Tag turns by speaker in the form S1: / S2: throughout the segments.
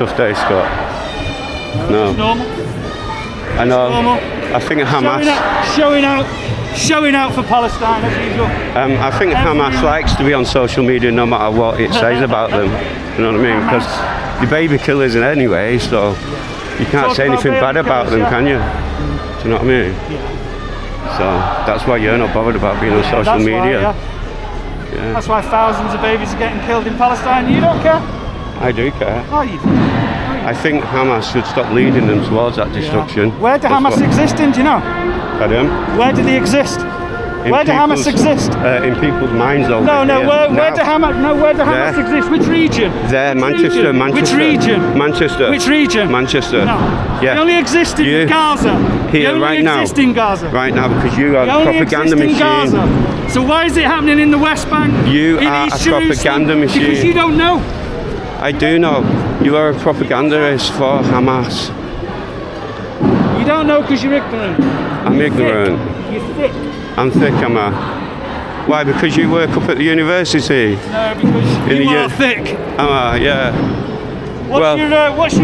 S1: tough day, Scott. No.
S2: Normal.
S1: I know.
S2: Normal.
S1: I think Hamas.
S2: Showing out for Palestine as usual.
S1: I think Hamas likes to be on social media no matter what it says about them. You know what I mean? Because the baby killers in anyway, so you can't say anything bad about them, can you? Do you know what I mean?
S2: Yeah.
S1: So that's why you're not bothered about being on social media.
S2: Yeah. That's why thousands of babies are getting killed in Palestine. You don't care?
S1: I do care.
S2: Oh, you do.
S1: I think Hamas should stop leading them towards that destruction.
S2: Yeah. Where do Hamas exist in, do you know?
S1: Pardon?
S2: Where do they exist? Where do Hamas exist?
S1: In people's minds over
S2: No,
S1: here.
S2: where do Hamas exist? Which region?
S1: There, Manchester.
S2: Which region?
S1: Manchester.
S2: Which region?
S1: Manchester.
S2: No.
S1: Yeah.
S2: They only exist in Gaza.
S1: Here, right now.
S2: They only exist in Gaza.
S1: Right now, because you are
S2: They
S1: a propaganda machine.
S2: Gaza. So why is it happening in the West Bank?
S1: You
S2: in
S1: are
S2: East
S1: a propaganda machine.
S2: Because you don't know.
S1: I do know. You are a propagandist for Hamas.
S2: You don't know because you're ignorant.
S1: I'm ignorant.
S2: You're thick.
S1: I'm thick, am I? Why? Because you work up at the university?
S2: No, because you are thick.
S1: Am I? Yeah.
S2: What's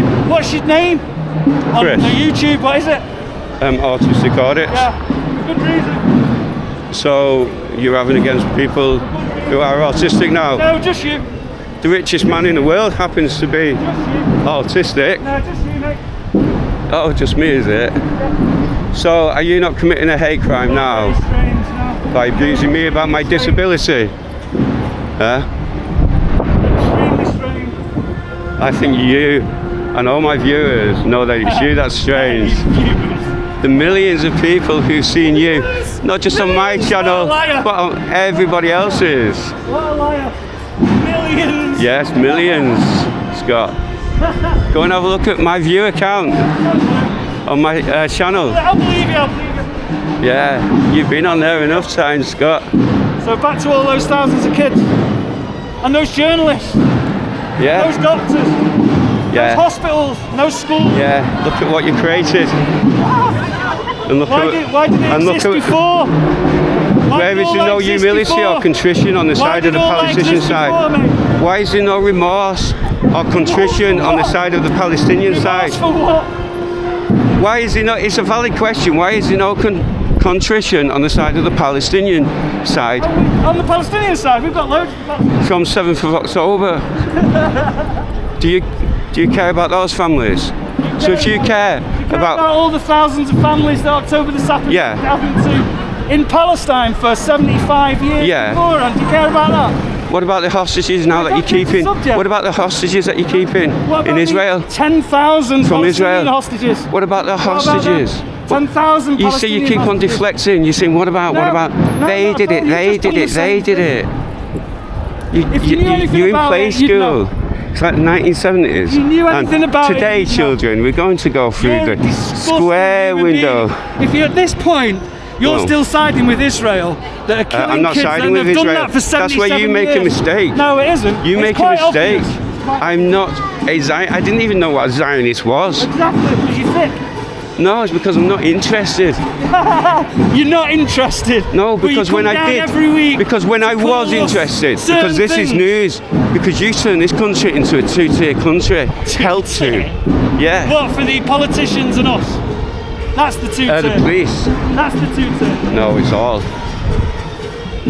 S2: your name?
S1: Chris.
S2: On YouTube, what is it?
S1: Autistic audits.
S2: Yeah. Good reason.
S1: So you're having against people who are autistic now?
S2: No, just you.
S1: The richest man in the world happens to be autistic.
S2: No, just you, mate.
S1: Oh, just me, is it?
S2: Yeah.
S1: So are you not committing a hate crime now?
S2: Very strange, no.
S1: By abusing me about my disability? Huh?
S2: Extremely strange.
S1: I think you and all my viewers know that it's you that's strange. The millions of people who've seen you, not just on my channel, but on everybody else's.
S2: What a liar. Millions.
S1: Yes, millions, Scott. Go and have a look at my view count on my channel.
S2: I'll believe you.
S1: Yeah, you've been on there enough times, Scott.
S2: So back to all those thousands of kids and those journalists,
S1: Yeah.
S2: those doctors,
S1: Yeah.
S2: those hospitals, those schools.
S1: Yeah. Look at what you created. And look
S2: Why did it exist before?
S1: Where is there no humility or contrition on the side of the Palestinian side? Why is there no remorse or contrition on the side of the Palestinian side?
S2: For what?
S1: Why is there no? It's a valid question. Why is there no contrition on the side of the Palestinian side?
S2: On the Palestinian side, we've got loads.
S1: From 7th of October. Do you care about those families? So if you care about
S2: all the thousands of families that October the 2nd happened to in Palestine for 75 years beforehand, do you care about that?
S1: What about the hostages now that you're keeping? What about the hostages that you're keeping in Israel?
S2: 10,000
S1: from Israel
S2: hostages.
S1: What about the hostages?
S2: 10,000
S1: You see, you keep on deflecting. You're saying, what about? They did it. You're in play school. It's like the 1970s.
S2: You knew anything about
S1: today, children, we're going to go through the square window.
S2: If you're at this point, you're still siding with Israel that are killing
S1: I'm not
S2: kids
S1: siding
S2: and
S1: with
S2: they've
S1: Israel.
S2: done that for 77
S1: That's where you make a mistake.
S2: No, it isn't.
S1: You make a mistake.
S2: Obvious.
S1: I'm not a Zionist. I didn't even know what a Zionist was.
S2: Exactly, because you're thick.
S1: No, it's because I'm not interested.
S2: You're not interested.
S1: No, because when I did,
S2: every week
S1: because when I was interested, because this is news, because you turned this country into a two-tier country, held to. Yeah.
S2: What, for the politicians and us? That's the two-tier.
S1: The police.
S2: That's the two-tier.
S1: No, it's all.
S2: It's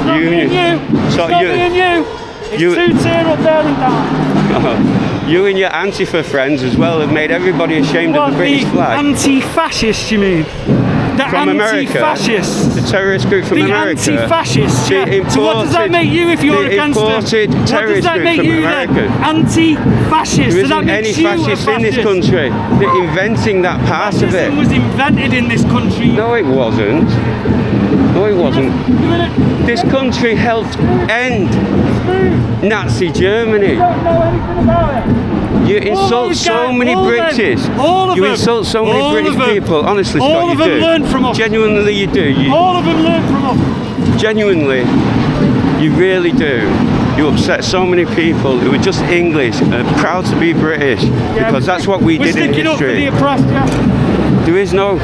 S2: not me and you. It's not me and you. It's two-tier up there and down.
S1: You and your Antifa friends as well have made everybody ashamed of the British flag.
S2: Anti-fascists, you mean?
S1: From America? The terrorist group from America?
S2: The anti-fascists, yeah. So what does that make you if you're against them?
S1: What does that
S2: make you then? Anti-fascist.
S1: There isn't any fascists in this country. They're inventing that part of it.
S2: Fascism was invented in this country.
S1: No, it wasn't. No, it wasn't. This country helped end Nazi Germany.
S2: You don't know anything about it.
S1: You insult so many British. You insult so many British people. Honestly, Scott, you do.
S2: All of them learn from us.
S1: Genuinely, you do.
S2: All of them learn from us.
S1: Genuinely, you really do. You upset so many people who are just English and proud to be British, because that's what we did in history.
S2: Up for the oppressed,
S1: There is no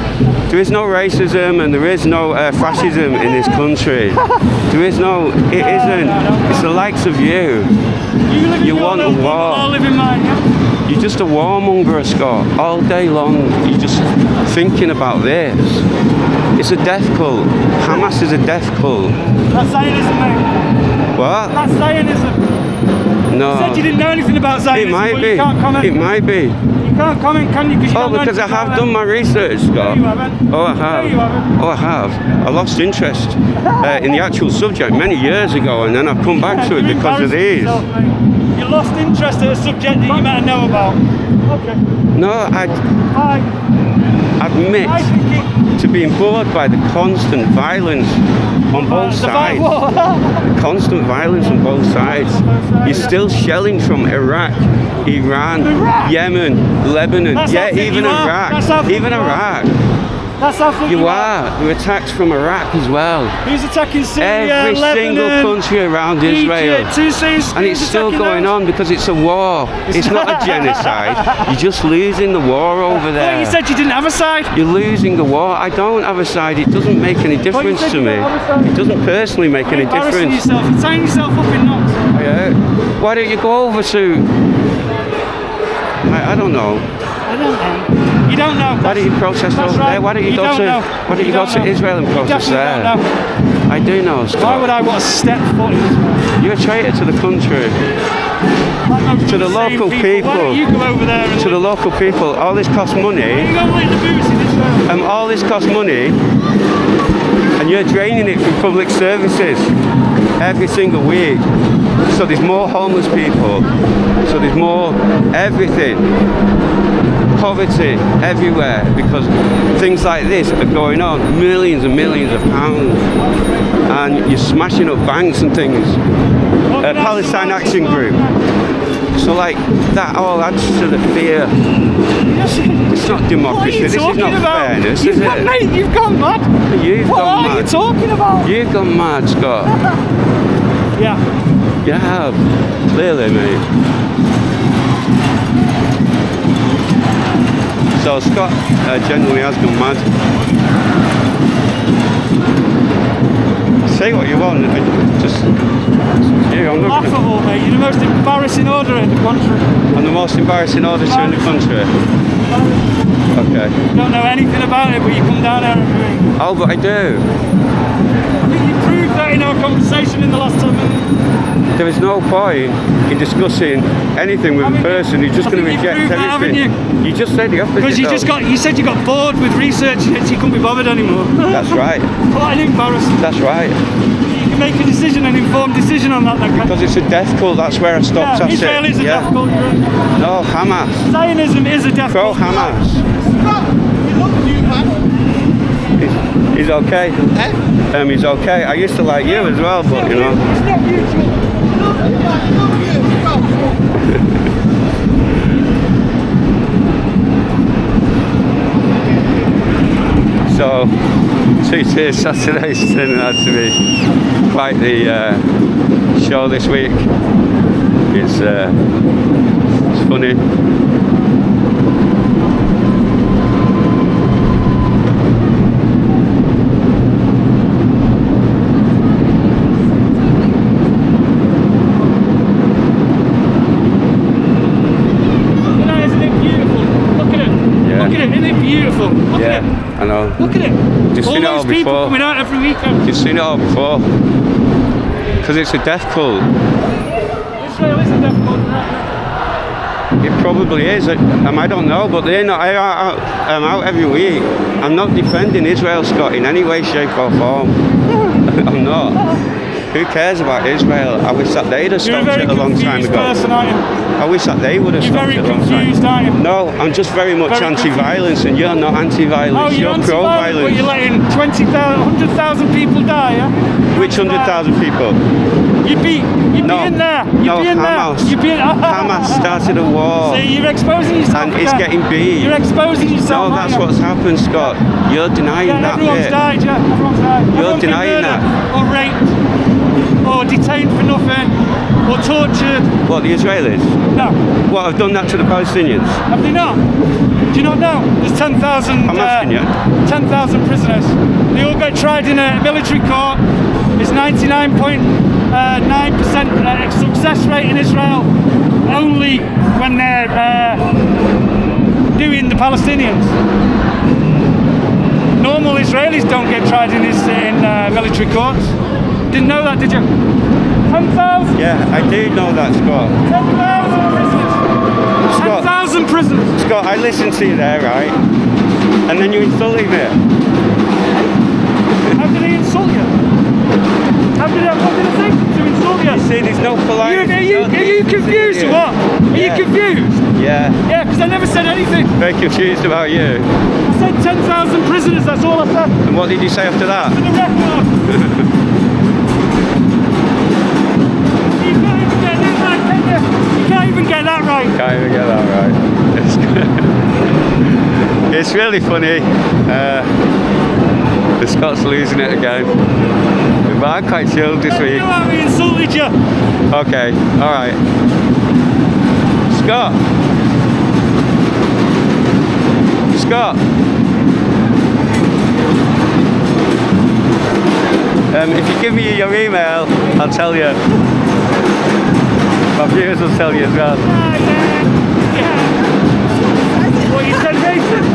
S1: racism and there is no fascism in this country. There is no, it isn't. It's the likes of you.
S2: You live in
S1: you want a war.
S2: I live in mine, yeah?
S1: You're just a warmonger, Scott. All day long, you're just thinking about this. It's a death cult. Hamas is a death cult.
S2: That's Zionism, mate.
S1: What?
S2: That's Zionism.
S1: No.
S2: You said you didn't know anything about Zionism.
S1: It might
S2: but
S1: be.
S2: You can't comment.
S1: It might be.
S2: You can't comment, can you?
S1: Oh, because I have done my research, Scott.
S2: No, you haven't.
S1: Oh, I have.
S2: No, you haven't.
S1: Oh, I have. I lost interest in the actual subject many years ago, and then I've come back to it
S2: You're
S1: because of these.
S2: embarrassing yourself, mate. You lost interest in a subject that you might know about. Okay.
S1: No, I admit
S2: I think
S1: to being bored by the constant violence on both sides. Constant violence on both sides. You're still shelling from Iraq, Iran, Yemen, Lebanon,
S2: That's how thick
S1: even
S2: you are.
S1: Iraq.
S2: That's how thick
S1: Even
S2: you are.
S1: Iraq.
S2: That's how thick
S1: You are. There were attacks from Iraq as well.
S2: Who's attacking Syria,
S1: Every
S2: Lebanon,
S1: single country around Israel.
S2: Egypt, who's
S1: And it's still going on because it's a war. It's not a genocide. You're just losing the war over
S2: Well,
S1: there.
S2: you said you didn't have a side.
S1: You're losing the war. I don't have a side. It doesn't make any difference
S2: said
S1: to
S2: you
S1: me.
S2: don't have a side.
S1: It doesn't personally make any
S2: You're embarrassing
S1: difference.
S2: yourself. You're tying yourself up in knots.
S1: Yeah. Why don't you go over to? I don't know.
S2: I don't know. You don't know.
S1: Why don't you protest
S2: That's
S1: over
S2: right.
S1: there? Why don't you go
S2: don't
S1: to?
S2: know.
S1: Why don't you go
S2: don't
S1: to
S2: know.
S1: Israel and
S2: You
S1: protest
S2: definitely
S1: there?
S2: don't know.
S1: I do know, Scott.
S2: Why would I want to step foot in Israel?
S1: You're a traitor to the country. To the local people.
S2: Why don't you go over there and
S1: To the local people. All this costs
S2: Why
S1: money.
S2: don't you go lick the boots in Israel?
S1: All this costs money, and you're draining it from public services every single week. So there's more homeless people. So there's more everything. Poverty everywhere because things like this are going on. Millions and millions of pounds. And you're smashing up banks and things. Palestine Action Group. So like that all adds to the fear. It's not democracy. This is not fairness, is it?
S2: Mate, you've gone mad.
S1: You've
S2: What
S1: gone
S2: are
S1: mad.
S2: you talking about?
S1: You've gone mad, Scott.
S2: Yeah.
S1: You have. Clearly, mate. So Scott genuinely has gone mad. Say what you want, just you. I'm not gonna,
S2: Laughable, mate. You're the most embarrassing order in the country.
S1: I'm the most embarrassing auditor in the country. Okay.
S2: You don't know anything about it, but you come down here every week.
S1: Oh, but I do.
S2: I think you proved that in our conversation in the last 10 minutes.
S1: There is no point in discussing anything with a person who's just
S2: I
S1: going to
S2: think you
S1: reject
S2: proved that,
S1: everything.
S2: haven't
S1: You just said the opposite.
S2: Because you
S1: though.
S2: you said you got bored with researching it, so you couldn't be bothered anymore.
S1: That's right.
S2: What an embarrassment.
S1: That's right.
S2: You can make a decision, an informed decision on that, then, can't you?
S1: Because it's a death cult. That's where I stopped at
S2: Israel
S1: it.
S2: is a death cult.
S1: No, Hamas.
S2: Zionism is a death
S1: Pro
S2: cult.
S1: Hamas. He's okay. He's okay. I used to like you as well, but you know.
S2: It's not mutual.
S1: So, 2 Tiers Saturday's turning out to be quite the show this week. It's funny. I know.
S2: Look at it.
S1: You've
S2: All
S1: seen it all
S2: those people
S1: before.
S2: coming out every weekend.
S1: You've seen it all before. Because it's a death cult.
S2: Israel is a death cult.
S1: It probably is. I don't know, but they're not. I'm out every week. I'm not defending Israel, Scott, in any way, shape or form. I'm not. Who cares about Israel? I wish that they'd have stopped it a long time ago.
S2: Person, aren't you?
S1: I wish that they would have stopped it a long time.
S2: You're very confused, aren't you?
S1: No, I'm just very much anti-violence, and you're not anti-violence.
S2: Oh, you're
S1: pro-violence.
S2: But you're letting 100,000 people die, yeah?
S1: Which 100,000 people?
S2: You'd be in there. You'd be in
S1: Hamas.
S2: there. You'd be in,
S1: Hamas started a war.
S2: See, you're exposing yourself.
S1: And it's getting beat.
S2: You're exposing yourself.
S1: No, that's what's happened, Scott. You're denying that
S2: everyone's
S1: bit.
S2: Died, yeah. Everyone's died.
S1: You're denying that.
S2: Or raped. Or detained for nothing. Or tortured.
S1: What, the Israelis?
S2: No.
S1: What, have done that to the Palestinians?
S2: Have they not? Do you not know? There's 10,000
S1: I'm asking you.
S2: 10,000 prisoners. They all get tried in a military court. It's 99.9% success rate in Israel. only when they're doing the Palestinians. Normal Israelis don't get tried in military courts. Didn't know that, did you? 10,000?
S1: Yeah, I do know that, Scott.
S2: 10,000 prisoners.
S1: Scott.
S2: 10,000 prisoners.
S1: Scott, I listened to you there, right? And then you insulted me.
S2: How did he insult you? What did I say to insult you?
S1: You see, there's no polite.
S2: Are you confused or what? Are you confused?
S1: Yeah.
S2: Yeah, because I never said anything.
S1: Very confused about you.
S2: I said 10,000 prisoners, that's all I said.
S1: And what did you say after that?
S2: For the record. You can't even get that right, can you? You can't even get that right.
S1: Can't even get that right. It's really funny. The Scots losing it again. But I'm quite chilled this week.
S2: You know how we insulted you.
S1: Okay, alright. Scott. If you give me your email, I'll tell you. My viewers will tell you as well.
S2: Yeah. What, you said racist?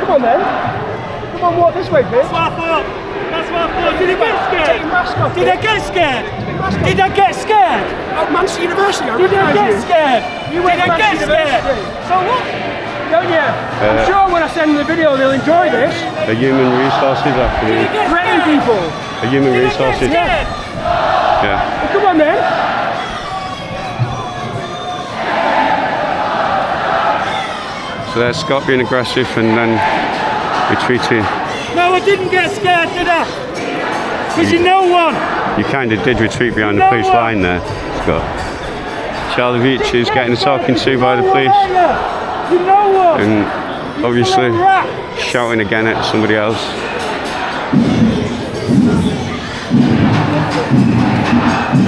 S3: Come on then. Come on, walk this way, bitch.
S2: That's what I thought. That's what I thought. Did I get scared?
S3: Take your mask off.
S2: Did I get scared? Did I get scared?
S3: Oh, Manchester University, I
S2: Did I
S3: recognise
S2: get
S3: you.
S2: scared?
S3: You went
S2: Did
S3: to
S2: I get
S3: Manchester
S2: scared?
S3: University.
S2: So what?
S3: Don't you? I'm sure when I send the video they'll enjoy this.
S1: A human resources
S2: Did I
S1: afternoon.
S2: get
S3: Threatening
S2: scared?
S3: people.
S1: A human
S2: Did I get
S1: resources.
S2: scared?
S1: Yeah.
S3: Well, come on then.
S1: So there's Scott being aggressive and then retreating.
S2: No, I didn't get scared, did I? Because you know one.
S1: You kind of did retreat behind the police line there, Scott. Charlie Veach is getting talking to by the police
S2: You know one.
S1: and obviously shouting again at somebody else.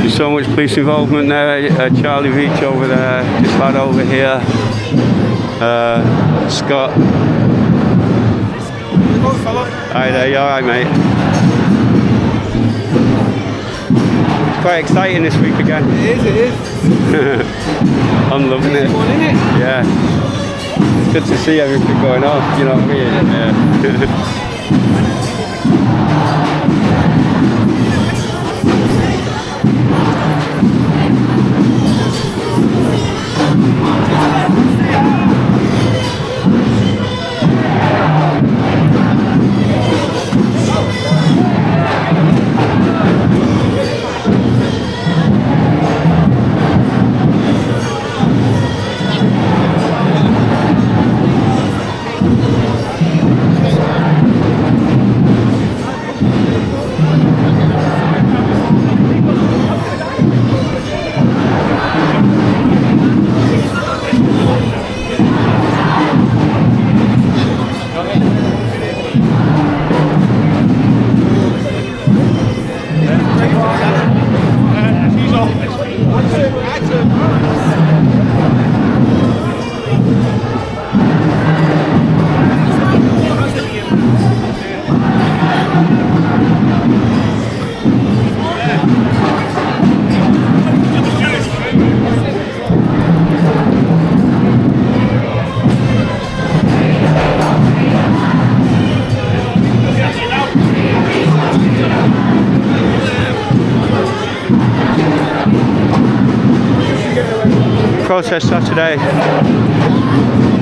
S1: There's so much police involvement there. Charlie Veach over there, this lad over here. Scott. Hi there, you alright, mate? It's quite exciting this week again.
S3: It is.
S1: I'm loving it.
S3: One, isn't it?
S1: Yeah. good to see everything going on, you know what I mean? Yeah. Protest Saturday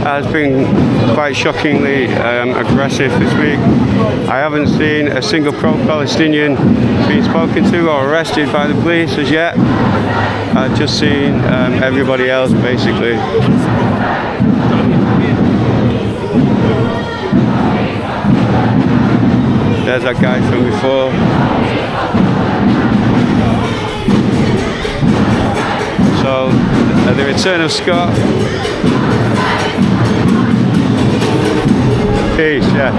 S1: has been quite shockingly aggressive this week. I haven't seen a single pro-Palestinian being spoken to or arrested by the police as yet. I've just seen everybody else basically. There's that guy from before. So, the return of Scott. Peace, yeah.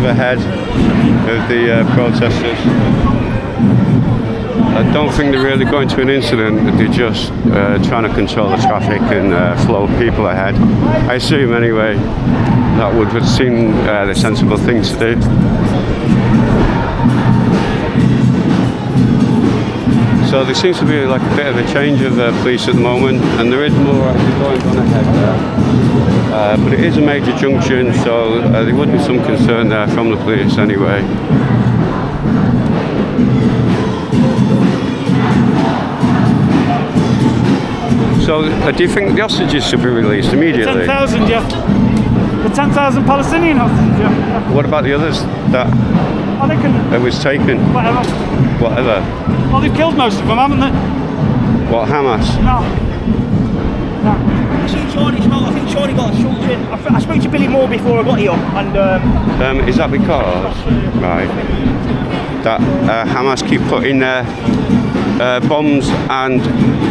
S1: Ahead of the protesters. I don't think they're really going to an incident, they're just trying to control the traffic and flow of people ahead. I assume anyway that would seem the sensible thing to do. So there seems to be like a bit of a change of police at the moment, and there is more actually going on ahead there. But it is a major junction, so there would be some concern there from the police anyway. So do you think the hostages should be released immediately?
S2: 10,000, yeah. The 10,000 Palestinian hostages, yeah.
S1: What about the others that it was taken? Whatever.
S2: Well, they've killed most of them, haven't they?
S1: What, Hamas?
S2: No.
S3: I think Charlie got a short chin. I spoke to Billy Moore before I got here, and
S1: is that because that Hamas keep putting their bombs and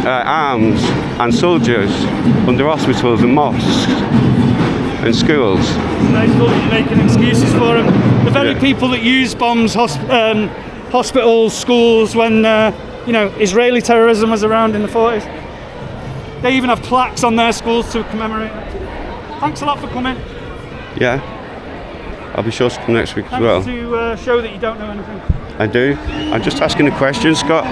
S1: arms and soldiers under hospitals and mosques and schools?
S2: They thought you're making excuses for them. The very people that use bombs, hospitals, schools, when Israeli terrorism was around in the 40s. They even have plaques on their schools to commemorate it. Thanks a lot for coming.
S1: Yeah, I'll be sure to come next week as well.
S2: To show that you don't know anything.
S1: I do. I'm just asking a question, Scott.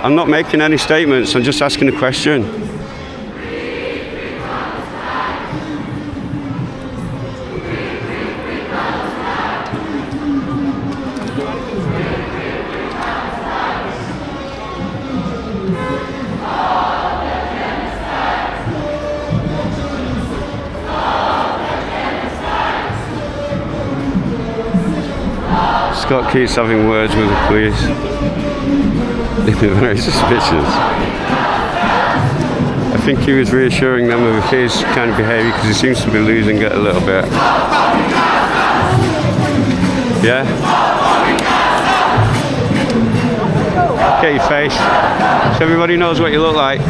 S1: I'm not making any statements, I'm just asking a question. Scott keeps having words with the police. They're very suspicious. A think he was reassuring them of his kind of behaviour because he seems to be losing it a little bit. Yeah? Get your face so everybody knows what you look like.